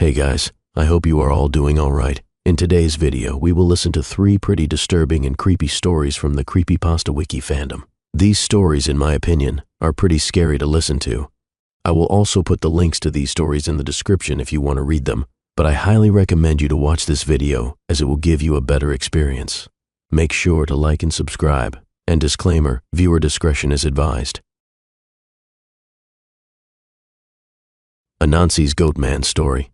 Hey guys, I hope you are all doing alright. In today's video, we will listen to 3 pretty disturbing and creepy stories from the Creepypasta wiki fandom. These stories, in my opinion, are pretty scary to listen to. I will also put the links to these stories in the description if you want to read them, but I highly recommend you to watch this video as it will give you a better experience. Make sure to like and subscribe, and disclaimer, viewer discretion is advised. Anansi's Goatman story.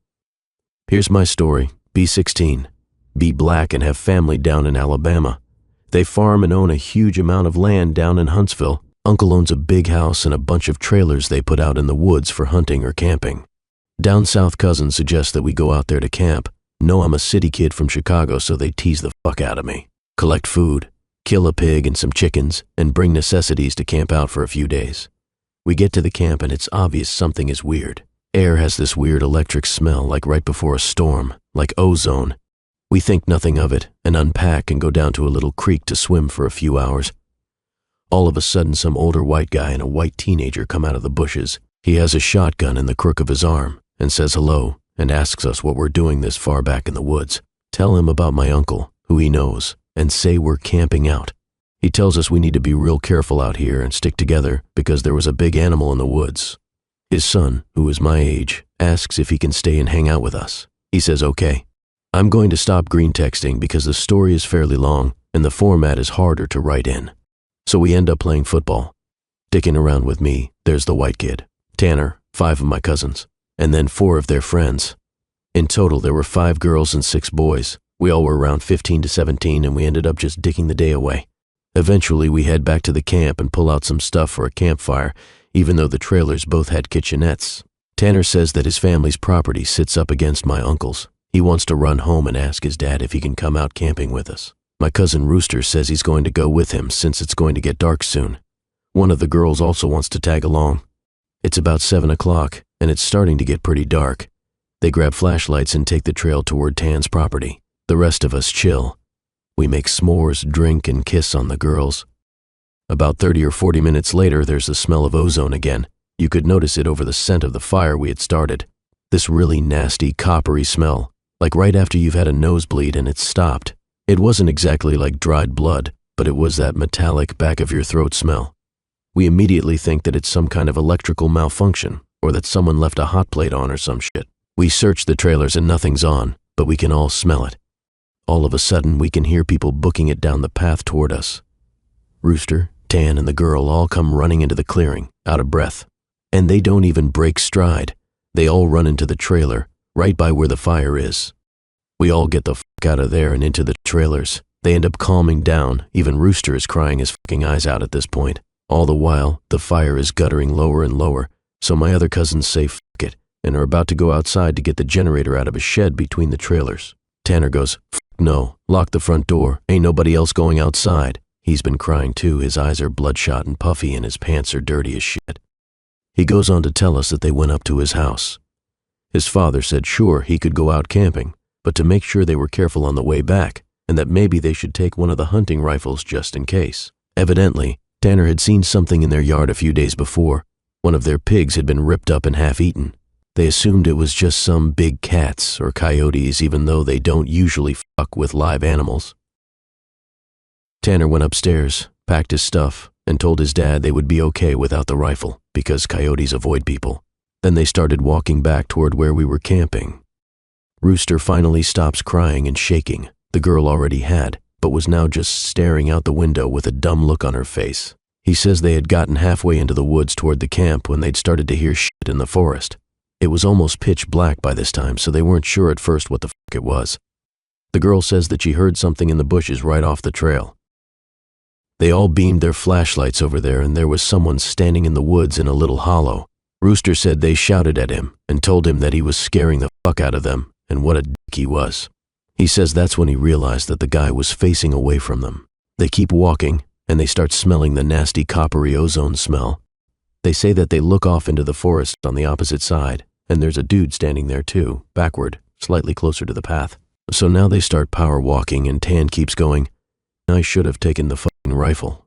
Here's my story. Be 16. Be black and have family down in Alabama. They farm and own a huge amount of land down in Huntsville. Uncle owns a big house and a bunch of trailers they put out in the woods for hunting or camping. Down south cousins suggest that we go out there to camp. Know I'm a city kid from Chicago, so they tease the fuck out of me. Collect food, kill a pig and some chickens, and bring necessities to camp out for a few days. We get to the camp and it's obvious something is weird. Air has this weird electric smell like right before a storm, like ozone. We think nothing of it and unpack and go down to a little creek to swim for a few hours. All of a sudden, some older white guy and a white teenager come out of the bushes. He has a shotgun in the crook of his arm and says hello and asks us what we're doing this far back in the woods. Tell him about my uncle, who he knows, and say we're camping out. He tells us we need to be real careful out here and stick together because there was a big animal in the woods. His son, who is my age, asks if he can stay and hang out with us. He says okay. I'm going to stop green texting because the story is fairly long and the format is harder to write in. So we end up playing football. Dicking around with me, there's the white kid, Tanner, 5 of my cousins, and then 4 of their friends. In total, there were 5 girls and 6 boys. We all were around 15 to 17 and we ended up just dicking the day away. Eventually, we head back to the camp and pull out some stuff for a campfire, even though the trailers both had kitchenettes. Tanner says that his family's property sits up against my uncle's. He wants to run home and ask his dad if he can come out camping with us. My cousin Rooster says he's going to go with him since it's going to get dark soon. One of the girls also wants to tag along. It's about 7 o'clock, and it's starting to get pretty dark. They grab flashlights and take the trail toward Tan's property. The rest of us chill. We make s'mores, drink, and kiss on the girls. About 30 or 40 minutes later, there's the smell of ozone again. You could notice it over the scent of the fire we had started. This really nasty, coppery smell, like right after you've had a nosebleed and it's stopped. It wasn't exactly like dried blood, but it was that metallic back of your throat smell. We immediately think that it's some kind of electrical malfunction, or that someone left a hot plate on or some shit. We search the trailers and nothing's on, but we can all smell it. All of a sudden, we can hear people booking it down the path toward us. Rooster, Tan, and the girl all come running into the clearing, out of breath. And they don't even break stride. They all run into the trailer, right by where the fire is. We all get the fuck out of there and into the trailers. They end up calming down. Even Rooster is crying his fucking eyes out at this point. All the while, the fire is guttering lower and lower, so my other cousins say fuck it, and are about to go outside to get the generator out of a shed between the trailers. Tanner goes, fuck no, lock the front door, ain't nobody else going outside. He's been crying too, his eyes are bloodshot and puffy and his pants are dirty as shit. He goes on to tell us that they went up to his house. His father said sure, he could go out camping, but to make sure they were careful on the way back, and that maybe they should take one of the hunting rifles just in case. Evidently, Tanner had seen something in their yard a few days before. One of their pigs had been ripped up and half-eaten. They assumed it was just some big cats or coyotes, even though they don't usually fuck with live animals. Tanner went upstairs, packed his stuff, and told his dad they would be okay without the rifle because coyotes avoid people. Then they started walking back toward where we were camping. Rooster finally stops crying and shaking. The girl already had, but was now just staring out the window with a dumb look on her face. He says they had gotten halfway into the woods toward the camp when they'd started to hear shit in the forest. It was almost pitch black by this time, so they weren't sure at first what the fuck it was. The girl says that she heard something in the bushes right off the trail. They all beamed their flashlights over there and there was someone standing in the woods in a little hollow. Rooster said they shouted at him and told him that he was scaring the fuck out of them and what a dick he was. He says that's when he realized that the guy was facing away from them. They keep walking and they start smelling the nasty coppery ozone smell. They say that they look off into the forest on the opposite side and there's a dude standing there too, backward, slightly closer to the path. So now they start power walking and Tan keeps going, I should have taken the fucking rifle.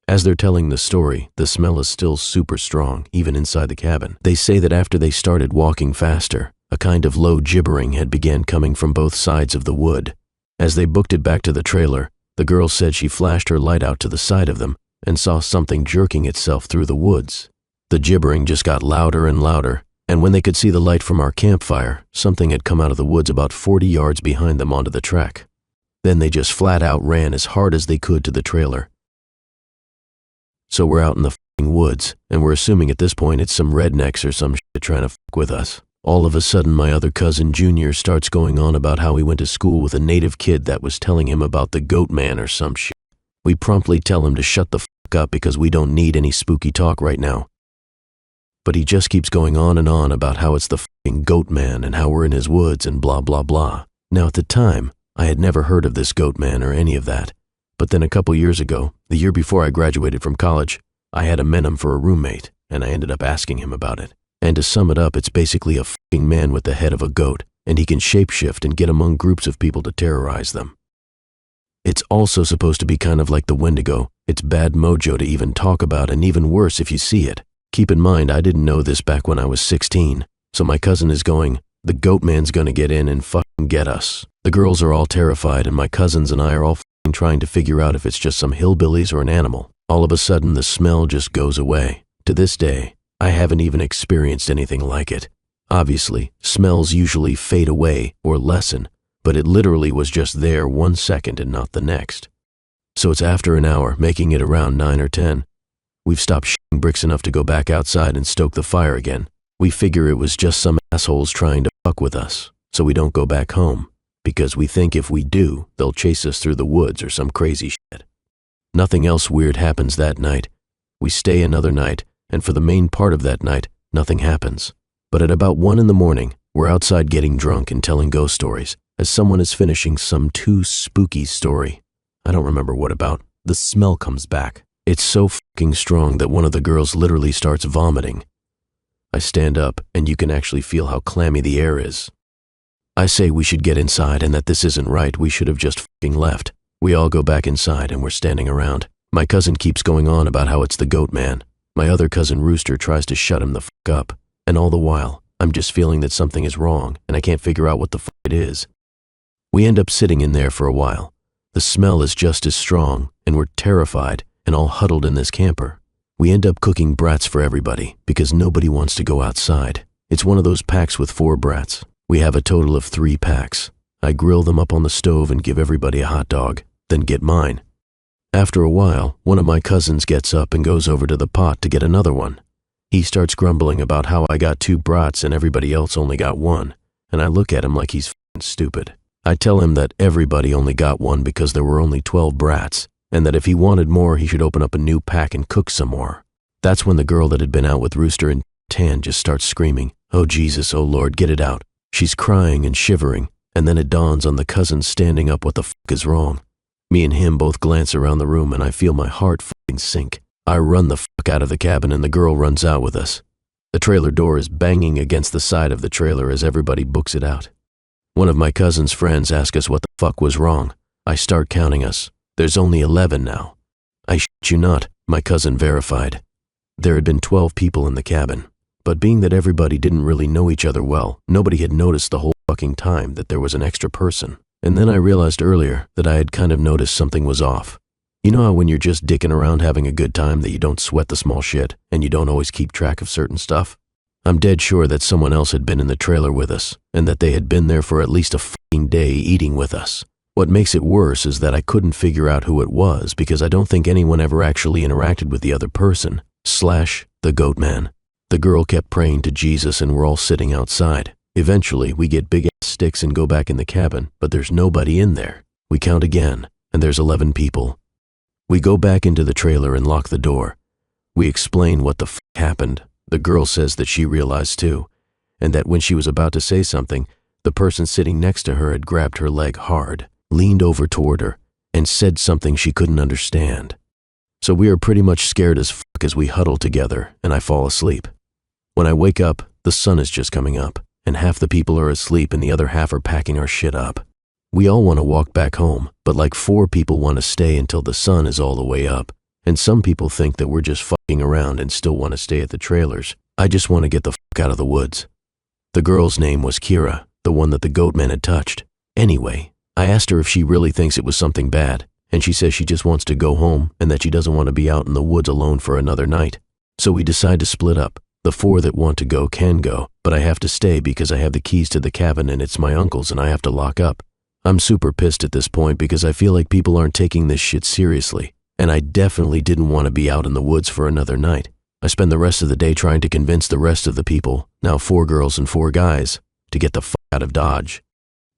As they're telling the story, the smell is still super strong, even inside the cabin. They say that after they started walking faster, A kind of low gibbering had began coming from both sides of the wood. As they booked it back to the trailer, the girl said she flashed her light out to the side of them and saw something jerking itself through the woods. The gibbering just got louder and louder, and when they could see the light from our campfire, something had come out of the woods about 40 yards behind them onto the track. Then they just flat out ran as hard as they could to the trailer. So we're out in the f***ing woods, and we're assuming at this point it's some rednecks or some shit trying to f*** with us. All of a sudden, my other cousin, Junior, starts going on about how he went to school with a native kid that was telling him about the Goatman or some shit. We promptly tell him to shut the f*** up because we don't need any spooky talk right now. But he just keeps going on and on about how it's the f***ing Goatman and how we're in his woods and blah blah blah. Now at the time, I had never heard of this Goatman or any of that. But then a couple years ago, the year before I graduated from college, I had a Menem for a roommate, and I ended up asking him about it. And to sum it up, it's basically a f***ing man with the head of a goat, and he can shapeshift and get among groups of people to terrorize them. It's also supposed to be kind of like the Wendigo. It's bad mojo to even talk about, and even worse if you see it. Keep in mind, I didn't know this back when I was 16, so my cousin is going, the Goatman's gonna get in and fucking get us. The girls are all terrified, and my cousins and I are all f***ing trying to figure out if it's just some hillbillies or an animal. All of a sudden, the smell just goes away. To this day, I haven't even experienced anything like it. Obviously, smells usually fade away or lessen, but it literally was just there 1 second and not the next. So it's after an hour, making it around 9 or 10. We've stopped shitting bricks enough to go back outside and stoke the fire again. We figure it was just some assholes trying to fuck with us, so we don't go back home, because we think if we do, they'll chase us through the woods or some crazy shit. Nothing else weird happens that night. We stay another night, and for the main part of that night, nothing happens. But at about 1 in the morning, we're outside getting drunk and telling ghost stories, as someone is finishing some too spooky story. I don't remember what about. The smell comes back. It's so fucking strong that one of the girls literally starts vomiting. I stand up, and you can actually feel how clammy the air is. I say we should get inside and that this isn't right, we should have just fucking left. We all go back inside and we're standing around. My cousin keeps going on about how it's the Goatman. My other cousin Rooster tries to shut him the fuck up. And all the while, I'm just feeling that something is wrong and I can't figure out what the fuck it is. We end up sitting in there for a while. The smell is just as strong and we're terrified and all huddled in this camper. We end up cooking brats for everybody because nobody wants to go outside. It's one of those packs with 4 brats. We have a total of 3 packs. I grill them up on the stove and give everybody a hot dog, then get mine. After a while, one of my cousins gets up and goes over to the pot to get another one. He starts grumbling about how I got 2 brats and everybody else only got 1, and I look at him like he's f***ing stupid. I tell him that everybody only got 1 because there were only 12 brats, and that if he wanted more, he should open up a new pack and cook some more. That's when the girl that had been out with Rooster and Tan just starts screaming, "Oh Jesus, oh Lord, get it out." She's crying and shivering, and then it dawns on the cousin standing up what the f*** is wrong. Me and him both glance around the room and I feel my heart f***ing sink. I run the fuck out of the cabin and the girl runs out with us. The trailer door is banging against the side of the trailer as everybody books it out. One of my cousin's friends asks us what the fuck was wrong. I start counting us. There's only 11 now. I shit you not, my cousin verified. There had been 12 people in the cabin, but being that everybody didn't really know each other well, nobody had noticed the whole fucking time that there was an extra person. And then I realized earlier that I had kind of noticed something was off. You know how when you're just dicking around having a good time that you don't sweat the small shit and you don't always keep track of certain stuff? I'm dead sure that someone else had been in the trailer with us and that they had been there for at least a fucking day eating with us. What makes it worse is that I couldn't figure out who it was because I don't think anyone ever actually interacted with the other person, / the Goatman. The girl kept praying to Jesus and we're all sitting outside. Eventually, we get big-ass sticks and go back in the cabin, but there's nobody in there. We count again, and there's 11 people. We go back into the trailer and lock the door. We explain what the f*** happened. The girl says that she realized too, and that when she was about to say something, the person sitting next to her had grabbed her leg hard, leaned over toward her, and said something she couldn't understand. So we are pretty much scared as fuck as we huddle together, and I fall asleep. When I wake up, the sun is just coming up, and half the people are asleep and the other half are packing our shit up. We all want to walk back home, but like 4 people want to stay until the sun is all the way up, and some people think that we're just fucking around and still want to stay at the trailers. I just want to get the fuck out of the woods. The girl's name was Kira, the one that the Goatman had touched. Anyway, I asked her if she really thinks it was something bad, and she says she just wants to go home and that she doesn't want to be out in the woods alone for another night. So we decide to split up. The 4 that want to go can go, but I have to stay because I have the keys to the cabin and it's my uncle's and I have to lock up. I'm super pissed at this point because I feel like people aren't taking this shit seriously, and I definitely didn't want to be out in the woods for another night. I spend the rest of the day trying to convince the rest of the people, now 4 girls and 4 guys, to get the fuck out of Dodge.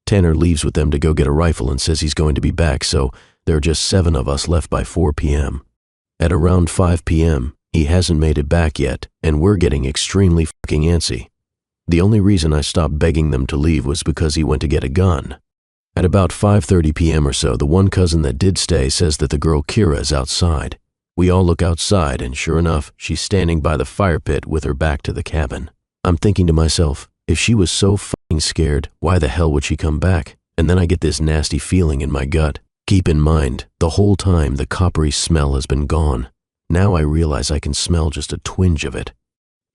Tanner leaves with them to go get a rifle and says he's going to be back, so there are just 7 of us left by 4 p.m. At around 5 p.m., he hasn't made it back yet, and we're getting extremely fucking antsy. The only reason I stopped begging them to leave was because he went to get a gun. At about 5:30 p.m. or so, the one cousin that did stay says that the girl Kira is outside. We all look outside, and sure enough, she's standing by the fire pit with her back to the cabin. I'm thinking to myself, if she was so fucking scared, why the hell would she come back? And then I get this nasty feeling in my gut. Keep in mind, the whole time the coppery smell has been gone. Now I realize I can smell just a twinge of it.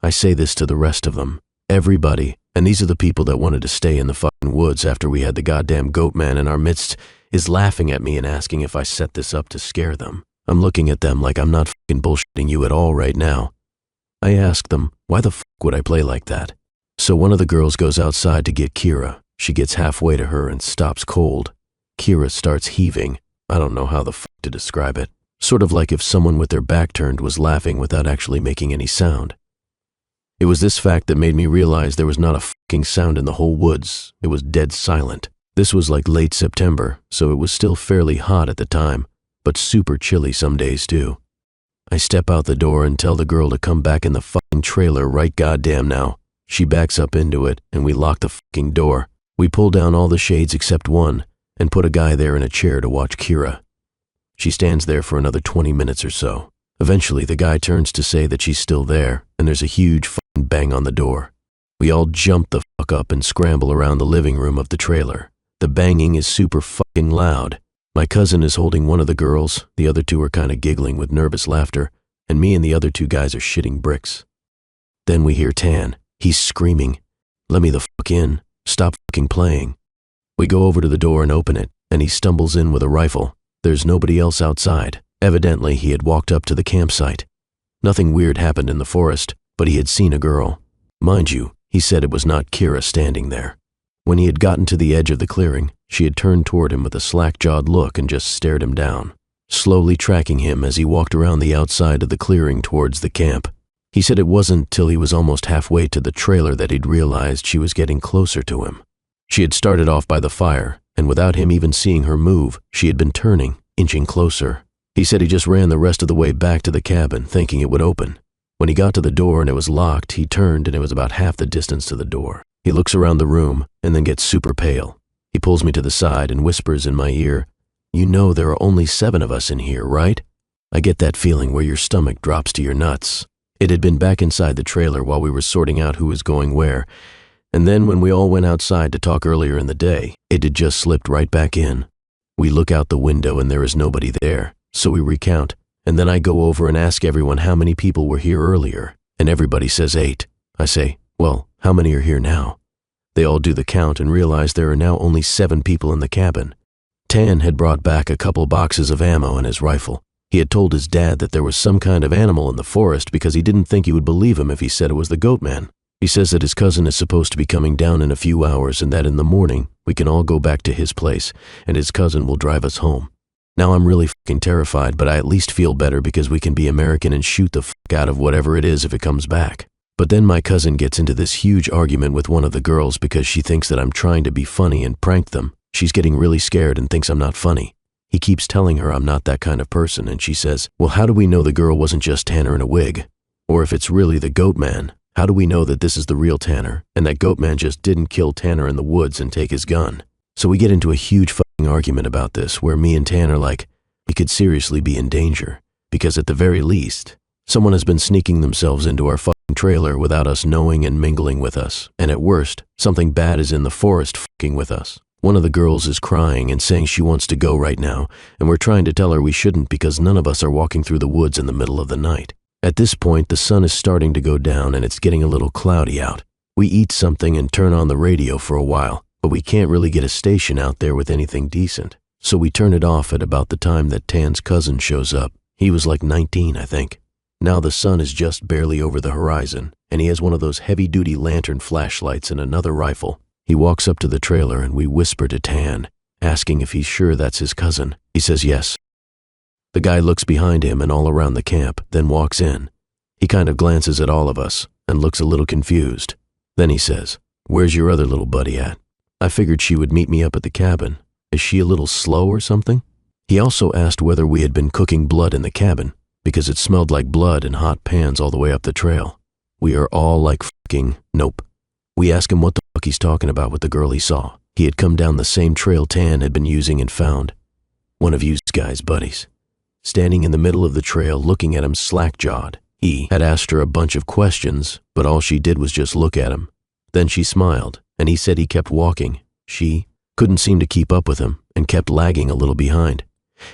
I say this to the rest of them. Everybody, and these are the people that wanted to stay in the fucking woods after we had the goddamn Goatman in our midst, is laughing at me and asking if I set this up to scare them. I'm looking at them like I'm not fucking bullshitting you at all right now. I ask them, why the fuck would I play like that? So one of the girls goes outside to get Kira. She gets halfway to her and stops cold. Kira starts heaving. I don't know how the fuck to describe it. Sort of like if someone with their back turned was laughing without actually making any sound. It was this fact that made me realize there was not a fucking sound in the whole woods. It was dead silent. This was like late September, so it was still fairly hot at the time, but super chilly some days too. I step out the door and tell the girl to come back in the fucking trailer right goddamn now. She backs up into it, and we lock the fucking door. We pull down all the shades except one, and put a guy there in a chair to watch Kira. She stands there for another 20 minutes or so. Eventually, the guy turns to say that she's still there, and there's a huge fucking bang on the door. We all jump the fuck up and scramble around the living room of the trailer. The banging is super fucking loud. My cousin is holding one of the girls, the other 2 are kind of giggling with nervous laughter, and me and the other 2 guys are shitting bricks. Then we hear Tan. He's screaming, "Let me the fuck in. Stop fucking playing." We go over to the door and open it, and he stumbles in with a rifle. There's nobody else outside. Evidently, he had walked up to the campsite. Nothing weird happened in the forest, but he had seen a girl. Mind you, he said it was not Kira standing there. When he had gotten to the edge of the clearing, she had turned toward him with a slack-jawed look and just stared him down, slowly tracking him as he walked around the outside of the clearing towards the camp. He said it wasn't till he was almost halfway to the trailer that he'd realized she was getting closer to him. She had started off by the fire, and without him even seeing her move, she had been turning, inching closer. He said he just ran the rest of the way back to the cabin, thinking it would open. When he got to the door and it was locked, he turned and it was about half the distance to the door. He looks around the room and then gets super pale. He pulls me to the side and whispers in my ear, "You know there are only 7 of us in here, right?" I get that feeling where your stomach drops to your nuts. It had been back inside the trailer while we were sorting out who was going where, and then when we all went outside to talk earlier in the day, it had just slipped right back in. We look out the window and there is nobody there, so we recount, and then I go over and ask everyone how many people were here earlier, and everybody says 8. I say, "Well, how many are here now?" They all do the count and realize there are now only 7 people in the cabin. Tan had brought back a couple boxes of ammo and his rifle. He had told his dad that there was some kind of animal in the forest because he didn't think he would believe him if he said it was the Goatman. He says that his cousin is supposed to be coming down in a few hours and that in the morning we can all go back to his place and his cousin will drive us home. Now I'm really fucking terrified, but I at least feel better because we can be American and shoot the fuck out of whatever it is if it comes back. But then my cousin gets into this huge argument with one of the girls because she thinks that I'm trying to be funny and prank them. She's getting really scared and thinks I'm not funny. He keeps telling her I'm not that kind of person, and she says, "Well, how do we know the girl wasn't just Tanner in a wig? Or if it's really the Goatman, how do we know that this is the real Tanner, and that Goatman just didn't kill Tanner in the woods and take his gun?" So we get into a huge fucking argument about this, where me and Tan are like, we could seriously be in danger, because at the very least, someone has been sneaking themselves into our fucking trailer without us knowing and mingling with us, and at worst, something bad is in the forest fucking with us. One of the girls is crying and saying she wants to go right now, and we're trying to tell her we shouldn't because none of us are walking through the woods in the middle of the night. At this point, the sun is starting to go down and it's getting a little cloudy out. We eat something and turn on the radio for a while, but we can't really get a station out there with anything decent. So we turn it off at about the time that Tan's cousin shows up. He was like 19, I think. Now the sun is just barely over the horizon, and he has one of those heavy-duty lantern flashlights and another rifle. He walks up to the trailer and we whisper to Tan, asking if he's sure that's his cousin. He says yes. The guy looks behind him and all around the camp, then walks in. He kind of glances at all of us and looks a little confused. Then he says, "Where's your other little buddy at? I figured she would meet me up at the cabin. Is she a little slow or something?" He also asked whether we had been cooking blood in the cabin, because it smelled like blood in hot pans all the way up the trail. We are all like fucking nope. We ask him what the fuck he's talking about with the girl he saw. He had come down the same trail Tan had been using and found. One of you guys' buddies. Standing in the middle of the trail looking at him slack-jawed. He had asked her a bunch of questions, but all she did was just look at him. Then she smiled, and he said he kept walking. She couldn't seem to keep up with him and kept lagging a little behind.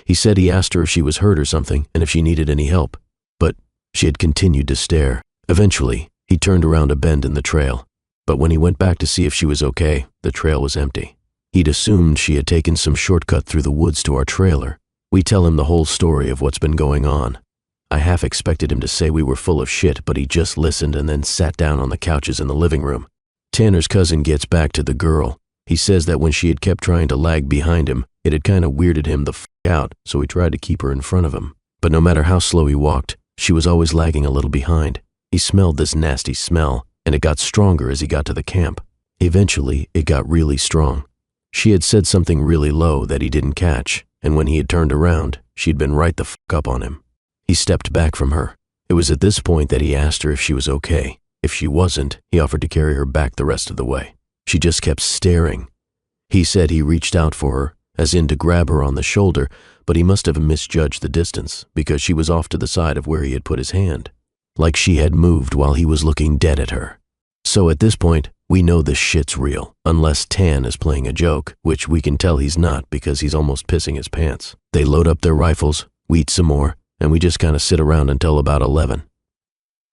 He said he asked her if she was hurt or something and if she needed any help, but she had continued to stare. Eventually, he turned around a bend in the trail, but when he went back to see if she was okay, the trail was empty. He'd assumed she had taken some shortcut through the woods to our trailer. We tell him the whole story of what's been going on. I half expected him to say we were full of shit, but he just listened and then sat down on the couches in the living room. Tanner's cousin gets back to the girl. He says that when she had kept trying to lag behind him, it had kind of weirded him the f*** out, so he tried to keep her in front of him. But no matter how slow he walked, she was always lagging a little behind. He smelled this nasty smell, and it got stronger as he got to the camp. Eventually, it got really strong. She had said something really low that he didn't catch, and when he had turned around, she'd been right the f*** up on him. He stepped back from her. It was at this point that he asked her if she was okay. If she wasn't, he offered to carry her back the rest of the way. She just kept staring. He said he reached out for her, as in to grab her on the shoulder, but he must have misjudged the distance because she was off to the side of where he had put his hand, like she had moved while he was looking dead at her. So at this point, we know this shit's real, unless Tan is playing a joke, which we can tell he's not because he's almost pissing his pants. They load up their rifles, we eat some more, and we just kind of sit around until about 11.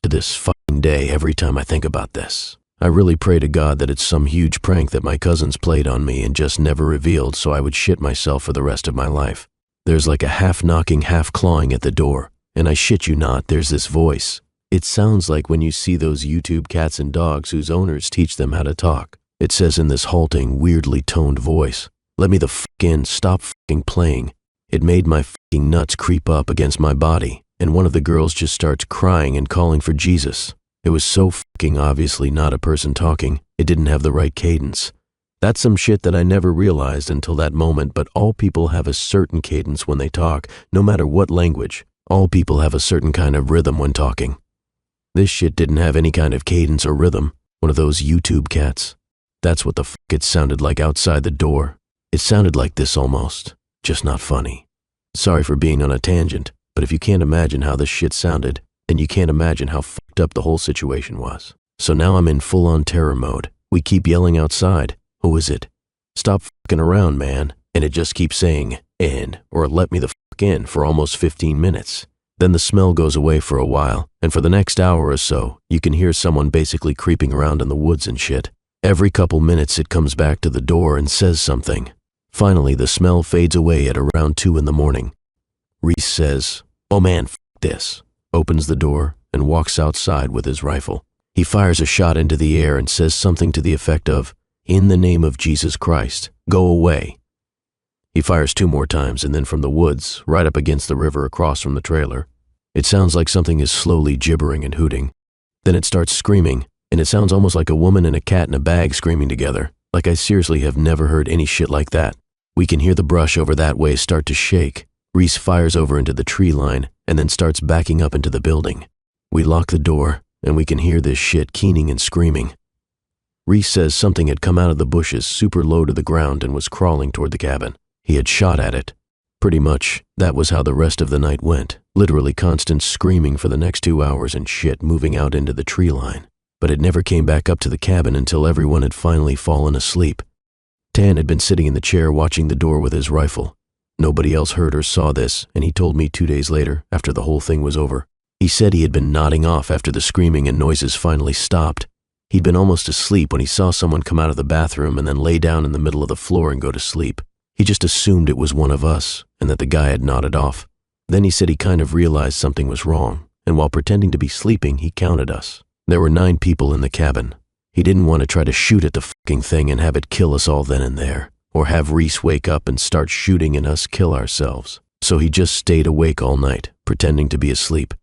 To this fucking day, every time I think about this, I really pray to God that it's some huge prank that my cousins played on me and just never revealed so I would shit myself for the rest of my life. There's like a half-knocking, half-clawing at the door, and I shit you not, there's this voice. It sounds like when you see those YouTube cats and dogs whose owners teach them how to talk. It says in this halting, weirdly toned voice, "Let me the fuck in, stop fucking playing." It made my fucking nuts creep up against my body, and one of the girls just starts crying and calling for Jesus. It was so fucking obviously not a person talking, it didn't have the right cadence. That's some shit that I never realized until that moment, but all people have a certain cadence when they talk, no matter what language. All people have a certain kind of rhythm when talking. This shit didn't have any kind of cadence or rhythm, one of those YouTube cats. That's what the fuck it sounded like outside the door. It sounded like this almost, just not funny. Sorry for being on a tangent, but if you can't imagine how this shit sounded, then you can't imagine how fucked up the whole situation was. So now I'm in full-on terror mode. We keep yelling outside, "Who is it? Stop fucking around, man." And it just keeps saying, "In," or "Let me the fuck in," for almost 15 minutes. Then the smell goes away for a while, and for the next hour or so, you can hear someone basically creeping around in the woods and shit. Every couple minutes it comes back to the door and says something. Finally, the smell fades away at around 2 in the morning. Reese says, "Oh man, f*** this," opens the door, and walks outside with his rifle. He fires a shot into the air and says something to the effect of, "In the name of Jesus Christ, go away." He fires 2 more times, and then from the woods, right up against the river across from the trailer, it sounds like something is slowly gibbering and hooting. Then it starts screaming, and it sounds almost like a woman and a cat in a bag screaming together. Like I seriously have never heard any shit like that. We can hear the brush over that way start to shake. Reese fires over into the tree line and then starts backing up into the building. We lock the door, and we can hear this shit keening and screaming. Reese says something had come out of the bushes super low to the ground and was crawling toward the cabin. He had shot at it. Pretty much, that was how the rest of the night went. Literally constant screaming for the next 2 hours and shit moving out into the tree line. But it never came back up to the cabin until everyone had finally fallen asleep. Tan had been sitting in the chair watching the door with his rifle. Nobody else heard or saw this, and he told me 2 days later, after the whole thing was over. He said he had been nodding off after the screaming and noises finally stopped. He'd been almost asleep when he saw someone come out of the bathroom and then lay down in the middle of the floor and go to sleep. He just assumed it was one of us and that the guy had nodded off. Then he said he kind of realized something was wrong, and while pretending to be sleeping, he counted us. There were 9 people in the cabin. He didn't want to try to shoot at the fucking thing and have it kill us all then and there, or have Reese wake up and start shooting and us kill ourselves. So he just stayed awake all night, pretending to be asleep.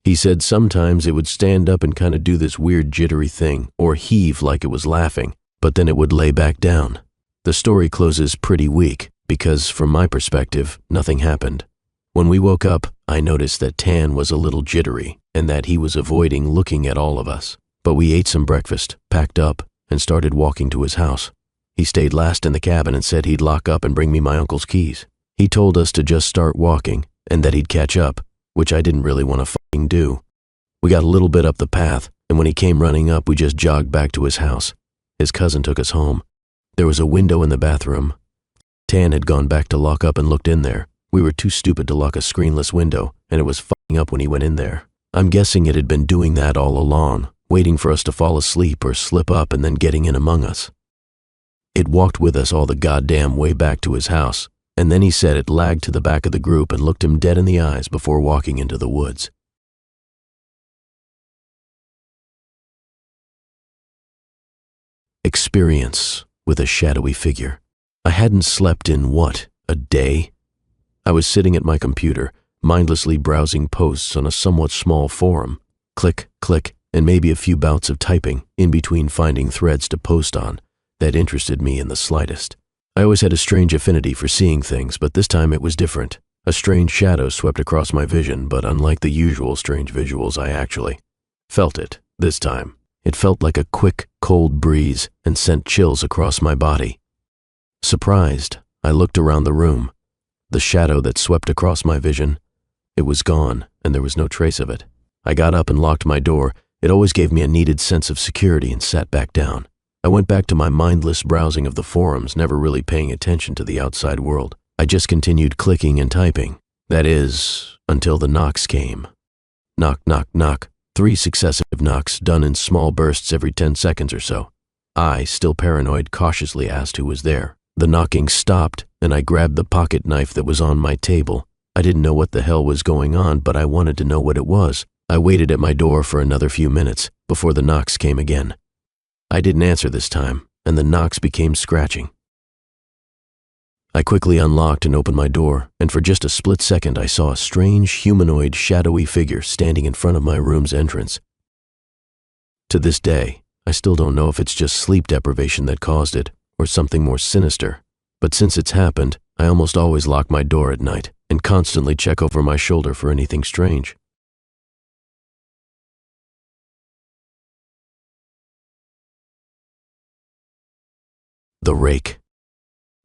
He said sometimes it would stand up and kind of do this weird jittery thing, or heave like it was laughing, but then it would lay back down. The story closes pretty weak, because from my perspective, nothing happened. When we woke up, I noticed that Tan was a little jittery, and that he was avoiding looking at all of us. But we ate some breakfast, packed up, and started walking to his house. He stayed last in the cabin and said he'd lock up and bring me my uncle's keys. He told us to just start walking, and that he'd catch up, which I didn't really want to fucking do. We got a little bit up the path, and when he came running up, we just jogged back to his house. His cousin took us home. There was a window in the bathroom. Tan had gone back to lock up and looked in there. We were too stupid to lock a screenless window, and it was fucking up when he went in there. I'm guessing it had been doing that all along, waiting for us to fall asleep or slip up and then getting in among us. It walked with us all the goddamn way back to his house, and then he said it lagged to the back of the group and looked him dead in the eyes before walking into the woods. Experience with a shadowy figure. I hadn't slept in, a day? I was sitting at my computer, mindlessly browsing posts on a somewhat small forum. Click, click, and maybe a few bouts of typing, in between finding threads to post on, that interested me in the slightest. I always had a strange affinity for seeing things, but this time it was different. A strange shadow swept across my vision, but unlike the usual strange visuals, I actually felt it this time. It felt like a quick, cold breeze and sent chills across my body. Surprised, I looked around the room. The shadow that swept across my vision, it was gone, and there was no trace of it. I got up and locked my door. It always gave me a needed sense of security, and sat back down. I went back to my mindless browsing of the forums, never really paying attention to the outside world. I just continued clicking and typing. That is, until the knocks came. Knock, knock, knock. 3 successive knocks, done in small bursts every 10 seconds or so. I, still paranoid, cautiously asked who was there. The knocking stopped, and I grabbed the pocket knife that was on my table. I didn't know what the hell was going on, but I wanted to know what it was. I waited at my door for another few minutes before the knocks came again. I didn't answer this time, and the knocks became scratching. I quickly unlocked and opened my door, and for just a split second I saw a strange, humanoid, shadowy figure standing in front of my room's entrance. To this day, I still don't know if it's just sleep deprivation that caused it, or something more sinister, but since it's happened, I almost always lock my door at night, and constantly check over my shoulder for anything strange. The Rake.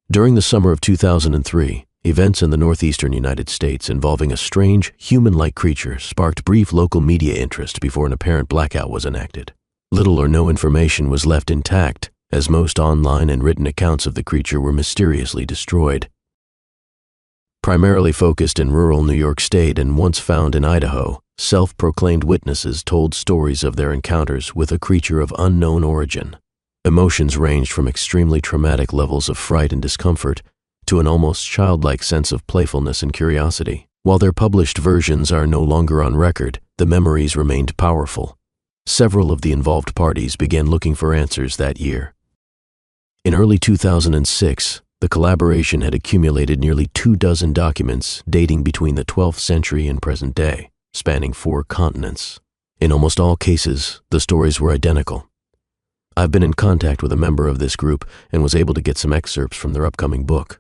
During the summer of 2003, events in the northeastern United States involving a strange, human-like creature sparked brief local media interest before an apparent blackout was enacted. Little or no information was left intact, as most online and written accounts of the creature were mysteriously destroyed. Primarily focused in rural New York State and once found in Idaho, self-proclaimed witnesses told stories of their encounters with a creature of unknown origin. Emotions ranged from extremely traumatic levels of fright and discomfort to an almost childlike sense of playfulness and curiosity. While their published versions are no longer on record, the memories remained powerful. Several of the involved parties began looking for answers that year. In early 2006, the collaboration had accumulated nearly 24 documents dating between the 12th century and present day, spanning 4 continents. In almost all cases, the stories were identical. I've been in contact with a member of this group and was able to get some excerpts from their upcoming book.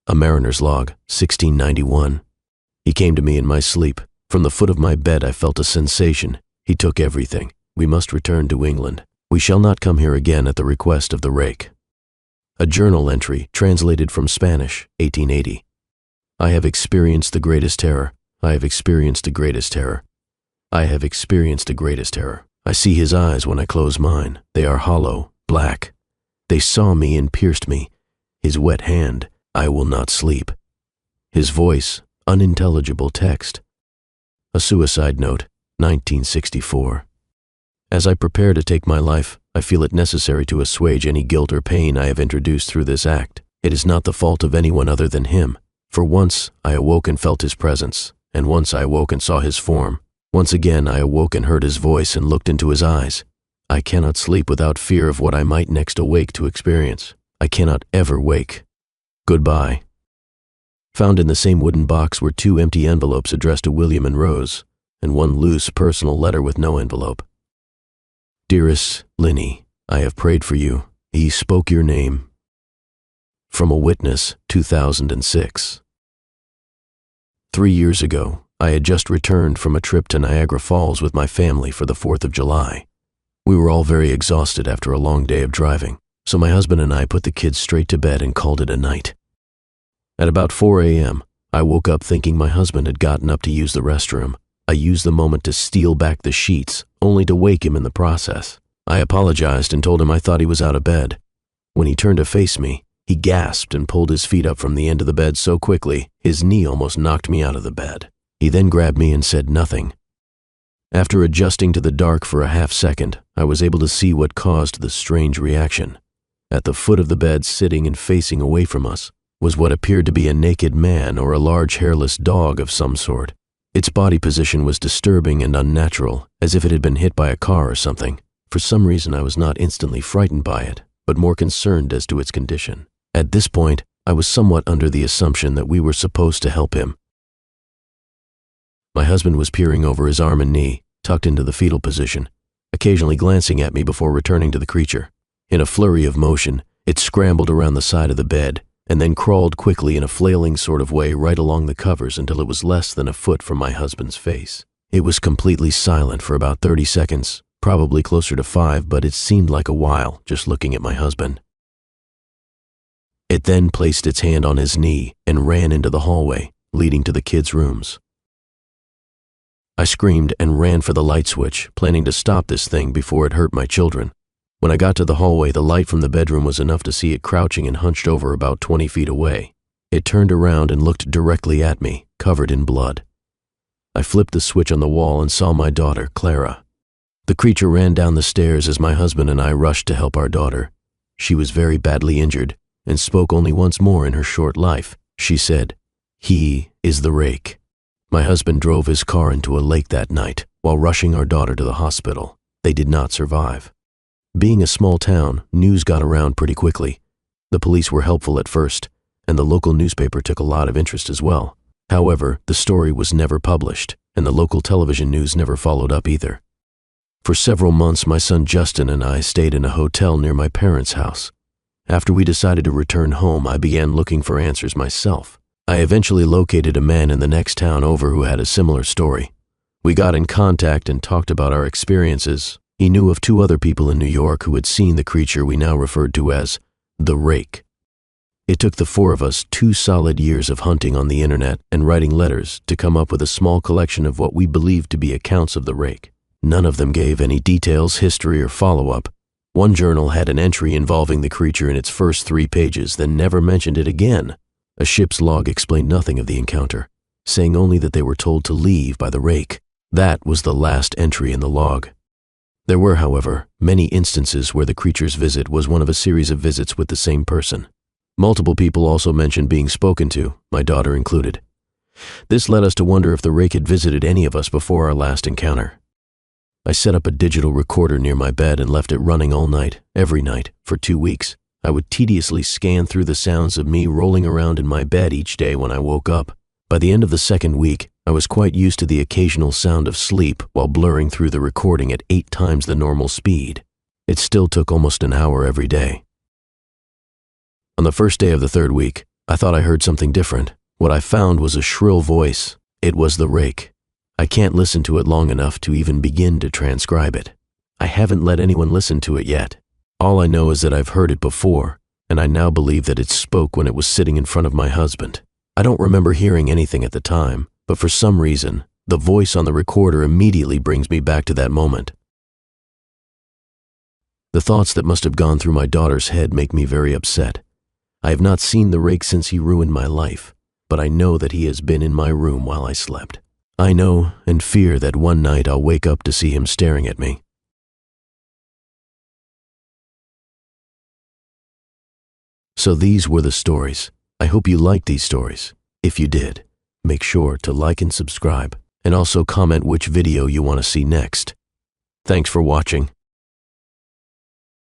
A Mariner's Log, 1691. He came to me in my sleep. From the foot of my bed I felt a sensation. He took everything. We must return to England. We shall not come here again at the request of the Rake. A journal entry translated from Spanish, 1880. I have experienced the greatest terror. I have experienced the greatest terror. I have experienced the greatest terror. I see his eyes when I close mine. They are hollow, black. They saw me and pierced me. His wet hand, I will not sleep. His voice, unintelligible text. A suicide note, 1964. As I prepare to take my life, I feel it necessary to assuage any guilt or pain I have introduced through this act. It is not the fault of anyone other than him. For once, I awoke and felt his presence, and once I awoke and saw his form. Once again, I awoke and heard his voice and looked into his eyes. I cannot sleep without fear of what I might next awake to experience. I cannot ever wake. Goodbye. Found in the same wooden box were 2 empty envelopes addressed to William and Rose, and 1 loose personal letter with no envelope. Dearest Linny, I have prayed for you. He spoke your name. From a witness, 2006. 3 years ago, I had just returned from a trip to Niagara Falls with my family for the 4th of July. We were all very exhausted after a long day of driving, so my husband and I put the kids straight to bed and called it a night. At about 4 a.m., I woke up thinking my husband had gotten up to use the restroom. I used the moment to steal back the sheets, only to wake him in the process. I apologized and told him I thought he was out of bed. When he turned to face me, he gasped and pulled his feet up from the end of the bed so quickly, his knee almost knocked me out of the bed. He then grabbed me and said nothing. After adjusting to the dark for a half second, I was able to see what caused the strange reaction. At the foot of the bed, sitting and facing away from us, was what appeared to be a naked man or a large hairless dog of some sort. Its body position was disturbing and unnatural, as if it had been hit by a car or something. For some reason, I was not instantly frightened by it, but more concerned as to its condition. At this point, I was somewhat under the assumption that we were supposed to help him. My husband was peering over his arm and knee, tucked into the fetal position, occasionally glancing at me before returning to the creature. In a flurry of motion, it scrambled around the side of the bed, and then crawled quickly in a flailing sort of way right along the covers until it was less than a foot from my husband's face. It was completely silent for about 30 seconds, probably closer to 5, but it seemed like a while just looking at my husband. It then placed its hand on his knee and ran into the hallway, leading to the kids' rooms. I screamed and ran for the light switch, planning to stop this thing before it hurt my children. When I got to the hallway, the light from the bedroom was enough to see it crouching and hunched over about 20 feet away. It turned around and looked directly at me, covered in blood. I flipped the switch on the wall and saw my daughter, Clara. The creature ran down the stairs as my husband and I rushed to help our daughter. She was very badly injured and spoke only once more in her short life. She said, "He is the Rake." My husband drove his car into a lake that night while rushing our daughter to the hospital. They did not survive. Being a small town, news got around pretty quickly. The police were helpful at first, and the local newspaper took a lot of interest as well. However, the story was never published, and the local television news never followed up either. For several months, my son Justin and I stayed in a hotel near my parents' house. After we decided to return home, I began looking for answers myself. I eventually located a man in the next town over who had a similar story. We got in contact and talked about our experiences. He knew of 2 other people in New York who had seen the creature we now referred to as the Rake. It took the 4 of us 2 solid years of hunting on the internet and writing letters to come up with a small collection of what we believed to be accounts of the Rake. None of them gave any details, history, or follow-up. One journal had an entry involving the creature in its first 3 pages, then never mentioned it again. A ship's log explained nothing of the encounter, saying only that they were told to leave by the Rake. That was the last entry in the log. There were, however, many instances where the creature's visit was one of a series of visits with the same person. Multiple people also mentioned being spoken to, my daughter included. This led us to wonder if the Rake had visited any of us before our last encounter. I set up a digital recorder near my bed and left it running all night, every night, for 2 weeks. I would tediously scan through the sounds of me rolling around in my bed each day when I woke up. By the end of the 2nd week, I was quite used to the occasional sound of sleep while blurring through the recording at 8 times the normal speed. It still took almost an hour every day. On the first day of the 3rd week, I thought I heard something different. What I found was a shrill voice. It was the Rake. I can't listen to it long enough to even begin to transcribe it. I haven't let anyone listen to it yet. All I know is that I've heard it before, and I now believe that it spoke when it was sitting in front of my husband. I don't remember hearing anything at the time, but for some reason, the voice on the recorder immediately brings me back to that moment. The thoughts that must have gone through my daughter's head make me very upset. I have not seen the Rake since he ruined my life, but I know that he has been in my room while I slept. I know and fear that one night I'll wake up to see him staring at me. So these were the stories. I hope you liked these stories. If you did, make sure to like and subscribe, and also comment which video you want to see next. Thanks for watching.